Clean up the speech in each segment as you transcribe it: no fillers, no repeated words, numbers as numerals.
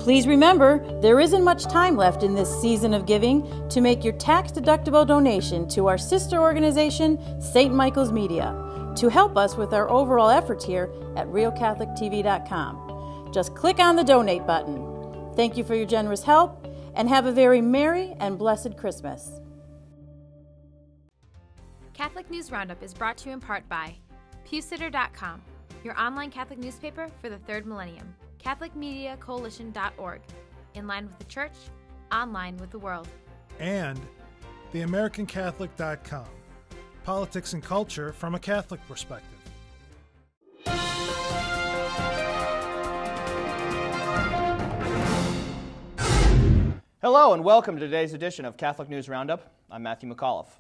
Please remember, there isn't much time left in this season of giving to make your tax-deductible donation to our sister organization, St. Michael's Media, to help us with our overall efforts here at RealCatholicTV.com. Just click on the donate button. Thank you for your generous help, and have a very Merry and blessed Christmas. Catholic News Roundup is brought to you in part by PewSitter.com, your online Catholic newspaper for the third millennium. CatholicMediaCoalition.org, in line with the Church, online with the world. And TheAmericanCatholic.com, politics and culture from a Catholic perspective. Hello and welcome to today's edition of Catholic News Roundup. I'm Matthew McAuliffe.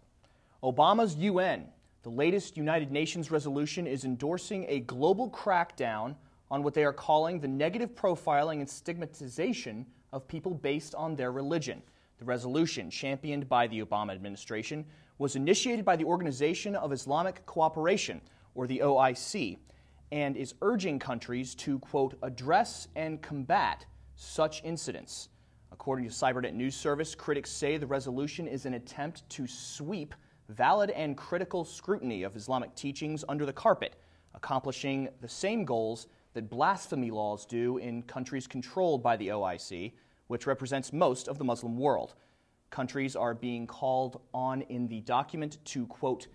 Obama's UN, the latest United Nations resolution, is endorsing a global crackdown on what they are calling the negative profiling and stigmatization of people based on their religion. The resolution, championed by the Obama administration, was initiated by the Organization of Islamic Cooperation, or the OIC, and is urging countries to, quote, address and combat such incidents. According to Cybernet News Service, critics say the resolution is an attempt to sweep valid and critical scrutiny of Islamic teachings under the carpet, accomplishing the same goals that blasphemy laws do in countries controlled by the OIC, which represents most of the Muslim world. Countries are being called on in the document to, quote,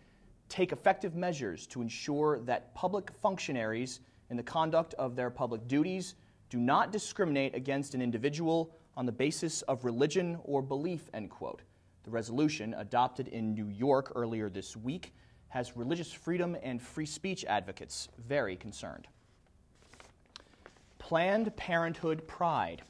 take effective measures to ensure that public functionaries in the conduct of their public duties do not discriminate against an individual on the basis of religion or belief, end quote. The resolution, adopted in New York earlier this week, has religious freedom and free speech advocates very concerned. Planned Parenthood Pride.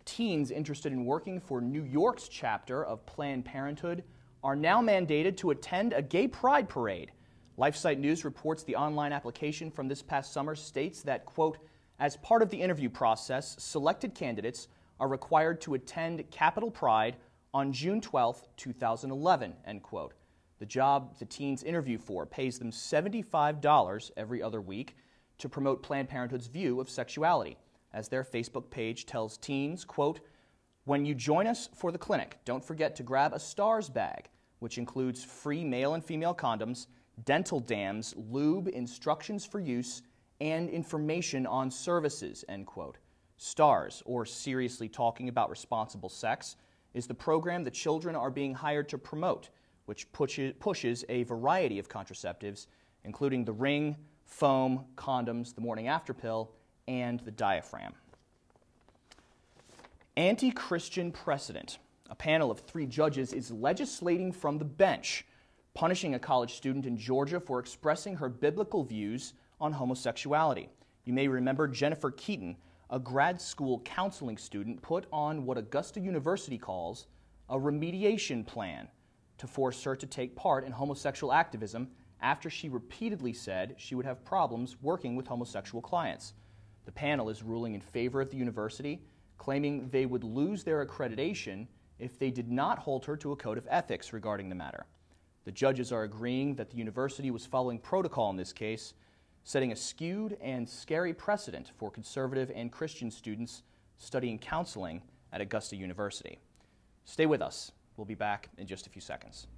Teens interested in working for New York's chapter of Planned Parenthood are now mandated to attend a gay pride parade. LifeSite News reports the online application from this past summer states that, quote, as part of the interview process, selected candidates are required to attend Capitol Pride on June 12, 2011, end quote. The job the teens interview for pays them $75 every other week to promote Planned Parenthood's view of sexuality. As their Facebook page tells teens, quote, when you join us for the clinic, don't forget to grab a STARS bag, which includes free male and female condoms, dental dams, lube, instructions for use, and information on services, end quote. STARS, or Seriously Talking About Responsible Sex, is the program that children are being hired to promote, which pushes a variety of contraceptives, including the ring, foam, condoms, the morning after pill, and the diaphragm. Anti-Christian Precedent. A panel of 3 judges is legislating from the bench, punishing a college student in Georgia for expressing her biblical views on homosexuality. You may remember Jennifer Keaton, a grad school counseling student, put on what Augusta University calls a remediation plan to force her to take part in homosexual activism after she repeatedly said she would have problems working with homosexual clients. The panel is ruling in favor of the university, claiming they would lose their accreditation if they did not hold her to a code of ethics regarding the matter. The judges are agreeing that the university was following protocol in this case, setting a skewed and scary precedent for conservative and Christian students studying counseling at Augusta University. Stay with us. We'll be back in just a few seconds.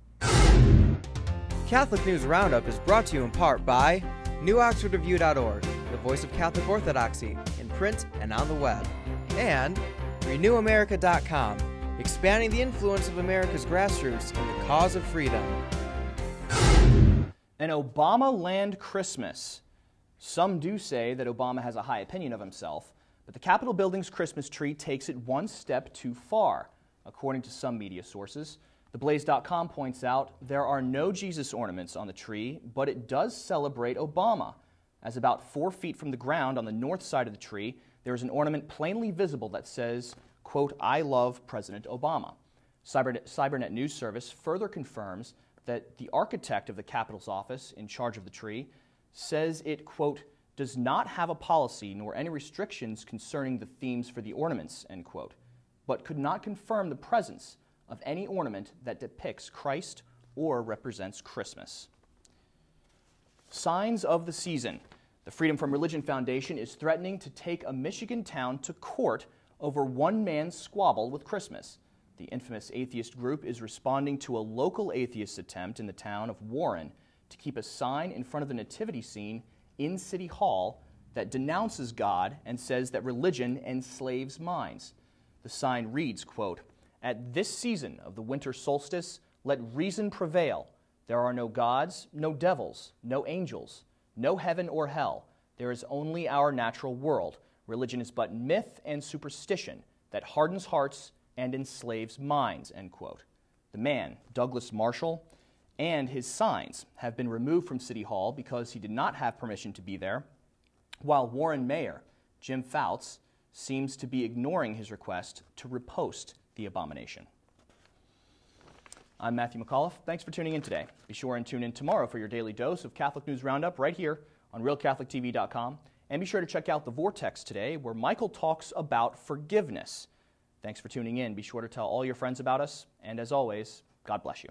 Catholic News Roundup is brought to you in part by NewOxfordReview.org, the voice of Catholic Orthodoxy, in print and on the web, and RenewAmerica.com, expanding the influence of America's grassroots in the cause of freedom. An Obamaland Christmas. Some do say that Obama has a high opinion of himself, but the Capitol building's Christmas tree takes it one step too far, according to some media sources. TheBlaze.com points out there are no Jesus ornaments on the tree, but it does celebrate Obama, as about 4 feet from the ground on the north side of the tree, there is an ornament plainly visible that says, quote, I love President Obama. Cybernet News Service further confirms that the architect of the Capitol's office in charge of the tree says it, quote, does not have a policy nor any restrictions concerning the themes for the ornaments, end quote, but could not confirm the presence of any ornament that depicts Christ or represents Christmas. Signs of the season. The Freedom from Religion Foundation is threatening to take a Michigan town to court over one man's squabble with Christmas. The infamous atheist group is responding to a local atheist attempt in the town of Warren to keep a sign in front of the nativity scene in City Hall that denounces God and says that religion enslaves minds. The sign reads, quote, "At this season of the winter solstice, let reason prevail. There are no gods, no devils, no angels, no heaven or hell. There is only our natural world. Religion is but myth and superstition that hardens hearts and enslaves minds," end quote. The man, Douglas Marshall, and his signs have been removed from City Hall because he did not have permission to be there, while Warren Mayor Jim Fouts seems to be ignoring his request to repost the abomination. I'm Matthew McAuliffe. Thanks for tuning in today. Be sure and tune in tomorrow for your daily dose of Catholic News Roundup right here on RealCatholicTV.com. And be sure to check out The Vortex today, where Michael talks about forgiveness. Thanks for tuning in. Be sure to tell all your friends about us. And as always, God bless you.